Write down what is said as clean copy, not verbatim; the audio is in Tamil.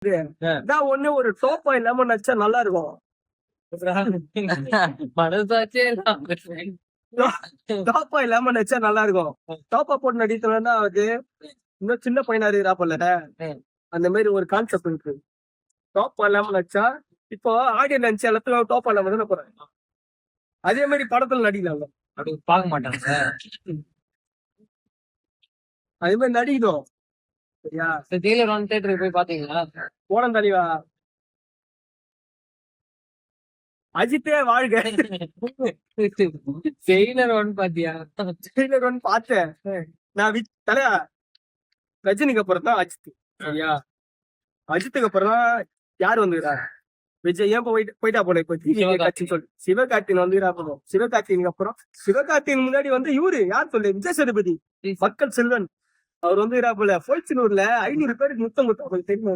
இதான் ஒண்ணு ஒரு டோப்பா இல்லாம நடிச்சா நல்லா இருக்கும். மனசாச்சே டோப்பா இல்லாம நடிச்சா நல்லா இருக்கும். டோப்பா போட்டு நடித்தோம்னா அது இன்னும் சின்ன பையனா இருக்கிறாப்பல்ல, அந்த மாதிரி ஒரு கான்செப்ட் இருக்கு. டோப்பா இல்லாம நடிச்சா இப்போ ஆடியோ நினைச்ச எல்லாத்துக்கும் டோப்பா இல்லாம தானே போறாங்க. அதே மாதிரி படத்துல நடிக்கலாம்ல. அப்படி பார்க்க மாட்டாங்க சார். அதே மாதிரி நடிக்கணும். சரியா? ஜெயிலர் 1 தியேட்டருக்கு போய் பாத்தீங்களா? போனம் தலைவா. அஜித்தே வாழ்க. ஜெயிலர் 1 பாத்தியா? ஜெயிலர் 1 பார்த்தேன். நான் தலையா ரஜினிக்கு அப்புறம் தான் அஜித். சரியா? அஜித்துக்கு அப்புறம் தான் யார் வந்துக்கிறா? விஜய் ஏன் போயிட்டா போல இப்போ கட்சின்னு சொல்லி சிவகார்த்தின் வந்துக்கிறா போதும். சிவகார்த்தினுக்கு அப்புறம் சிவகார்த்தின் முன்னாடி வந்து இவரு யார் சொல்லு விஜய் சேதுபதி மக்கள் செல்வன் அவர் வந்துக்கிறா போல. போய்ச்சினூர்ல 500 பேருக்கு முத்தம் கொடுத்தா தெரியுமா?